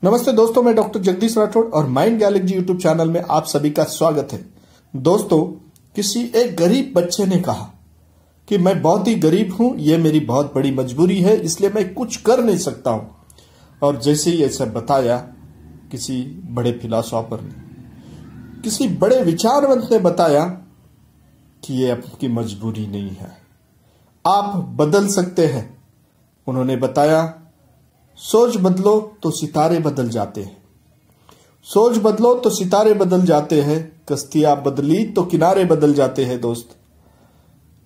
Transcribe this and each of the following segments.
नमस्ते दोस्तों, मैं डॉक्टर जगदीश राठौड़ और माइंड गैलेक्सी यूट्यूब चैनल में आप सभी का स्वागत है। दोस्तों, किसी एक गरीब बच्चे ने कहा कि मैं बहुत ही गरीब हूं, यह मेरी बहुत बड़ी मजबूरी है, इसलिए मैं कुछ कर नहीं सकता हूं। और जैसे ही ऐसा बताया किसी बड़े फिलोसोफर ने, किसी बड़े विचारवंत ने बताया कि यह आपकी मजबूरी नहीं है, आप बदल सकते हैं। उन्होंने बताया, सोच बदलो तो सितारे बदल जाते हैं, सोच बदलो तो सितारे बदल जाते हैं, कश्तियां बदली तो किनारे बदल जाते हैं दोस्त,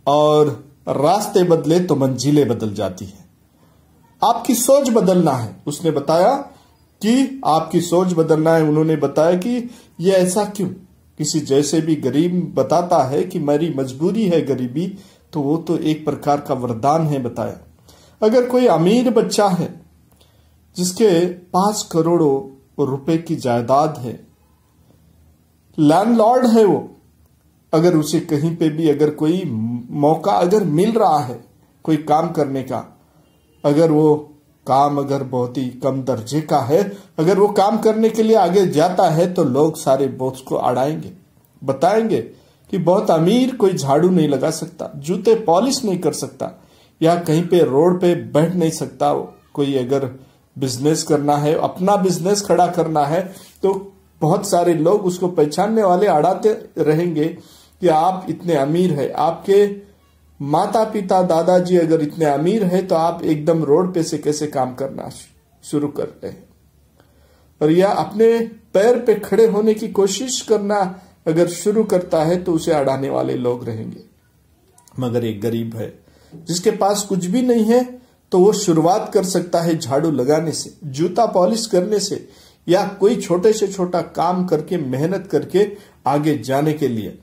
और रास्ते बदले तो मंजिलें बदल जाती हैं। आपकी सोच बदलना है। उसने बताया कि आपकी सोच बदलना है। उन्होंने बताया कि यह ऐसा क्यों। किसी जैसे भी गरीब बताता है कि मेरी मजबूरी है गरीबी, तो वो तो एक प्रकार का वरदान है। बताया अगर कोई अमीर बच्चा है जिसके पास करोड़ों रुपए की जायदाद है, लैंडलॉर्ड है वो, अगर उसे कहीं पे भी अगर कोई मौका अगर मिल रहा है कोई काम करने का, अगर वो काम अगर बहुत ही कम दर्जे का है, अगर वो काम करने के लिए आगे जाता है तो लोग सारे बॉस को अड़ाएंगे, बताएंगे कि बहुत अमीर कोई झाड़ू नहीं लगा सकता, जूते पॉलिश नहीं कर सकता, या कहीं पे रोड पे बैठ नहीं सकता। कोई अगर बिजनेस करना है, अपना बिजनेस खड़ा करना है, तो बहुत सारे लोग उसको पहचानने वाले अड़ाते रहेंगे कि आप इतने अमीर है, आपके माता पिता दादाजी अगर इतने अमीर है तो आप एकदम रोड पे से कैसे काम करना शुरू कर रहे हैं। और यह अपने पैर पे खड़े होने की कोशिश करना अगर शुरू करता है तो उसे अड़ाने वाले लोग रहेंगे। मगर एक गरीब है जिसके पास कुछ भी नहीं है, तो वो शुरुआत कर सकता है झाड़ू लगाने से, जूता पॉलिश करने से, या कोई छोटे से छोटा काम करके मेहनत करके आगे जाने के लिए।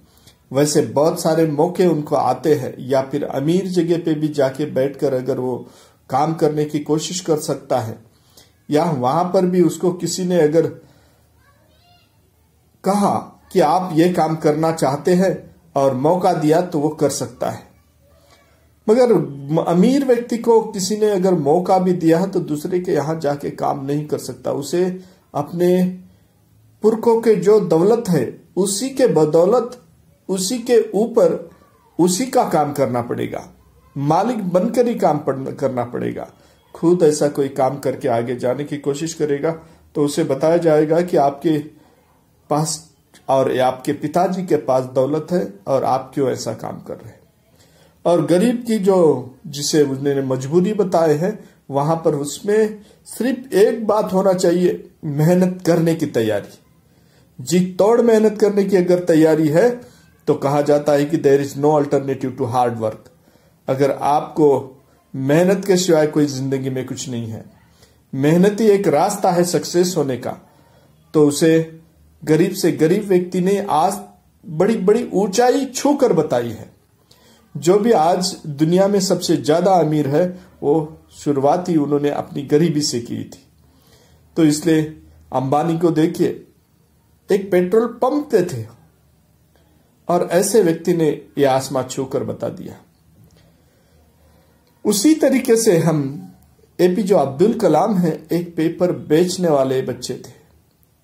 वैसे बहुत सारे मौके उनको आते हैं, या फिर अमीर जगह पे भी जाके बैठकर अगर वो काम करने की कोशिश कर सकता है, या वहां पर भी उसको किसी ने अगर कहा कि आप ये काम करना चाहते हैं और मौका दिया तो वो कर सकता है। मगर अमीर व्यक्ति को किसी ने अगर मौका भी दिया है तो दूसरे के यहां जाके काम नहीं कर सकता। उसे अपने पुरखों के जो दौलत है उसी के बदौलत, उसी के ऊपर उसी का काम करना पड़ेगा, मालिक बनकर ही काम करना पड़ेगा। खुद ऐसा कोई काम करके आगे जाने की कोशिश करेगा तो उसे बताया जाएगा कि आपके पास और आपके पिताजी के पास दौलत है और आप क्यों ऐसा काम कर रहे हैं। और गरीब की जो जिसे उसने मजबूरी बताए हैं, वहां पर उसमें सिर्फ एक बात होना चाहिए, मेहनत करने की तैयारी। जी तोड़ मेहनत करने की अगर तैयारी है तो कहा जाता है कि there is no alternative to hard work. अगर आपको मेहनत के सिवाय कोई जिंदगी में कुछ नहीं है, मेहनत ही एक रास्ता है सक्सेस होने का, तो उसे गरीब से गरीब व्यक्ति ने आज बड़ी बड़ी ऊंचाई छू कर बताई है। जो भी आज दुनिया में सबसे ज्यादा अमीर है वो शुरुआत ही उन्होंने अपनी गरीबी से की थी। तो इसलिए अंबानी को देखिए, एक पेट्रोल पंप पे थे और ऐसे व्यक्ति ने यह आसमां छू कर बता दिया। उसी तरीके से हम एपीजे अब्दुल कलाम हैं, एक पेपर बेचने वाले बच्चे थे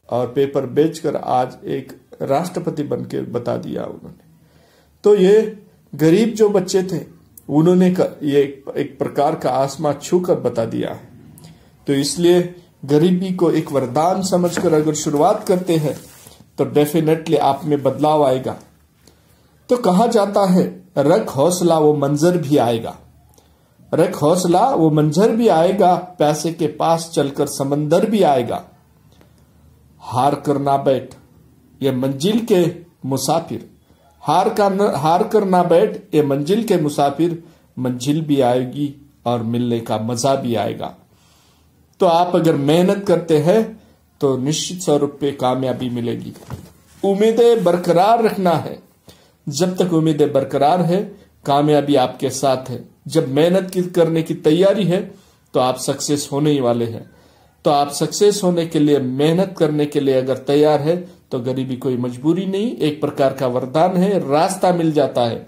और पेपर बेचकर आज एक राष्ट्रपति बनके बता दिया उन्होंने। तो ये गरीब जो बच्चे थे उन्होंने ये एक प्रकार का आसमां छू कर बता दिया है। तो इसलिए गरीबी को एक वरदान समझकर अगर शुरुआत करते हैं तो डेफिनेटली आप में बदलाव आएगा। तो कहा जाता है, रख हौसला वो मंजर भी आएगा, रख हौसला वो मंजर भी आएगा, पैसे के पास चलकर समंदर भी आएगा। हार कर ना बैठ ये मंजिल के मुसाफिर, हार कर ना बैठ ये मंजिल के मुसाफिर, मंजिल भी आएगी और मिलने का मजा भी आएगा। तो आप अगर मेहनत करते हैं तो निश्चित स्वरूप पे कामयाबी मिलेगी। उम्मीदें बरकरार रखना है। जब तक उम्मीदें बरकरार है, कामयाबी आपके साथ है। जब मेहनत करने की तैयारी है तो आप सक्सेस होने ही वाले हैं। तो आप सक्सेस होने के लिए, मेहनत करने के लिए अगर तैयार है तो गरीबी कोई मजबूरी नहीं, एक प्रकार का वरदान है। रास्ता मिल जाता है,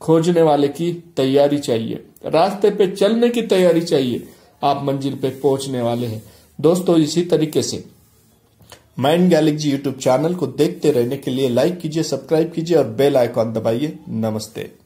खोजने वाले की तैयारी चाहिए, रास्ते पे चलने की तैयारी चाहिए, आप मंजिल पे पहुंचने वाले हैं। दोस्तों, इसी तरीके से माइंड गैलेक्सी यूट्यूब चैनल को देखते रहने के लिए लाइक कीजिए, सब्सक्राइब कीजिए और बेल आइकॉन दबाइए। नमस्ते।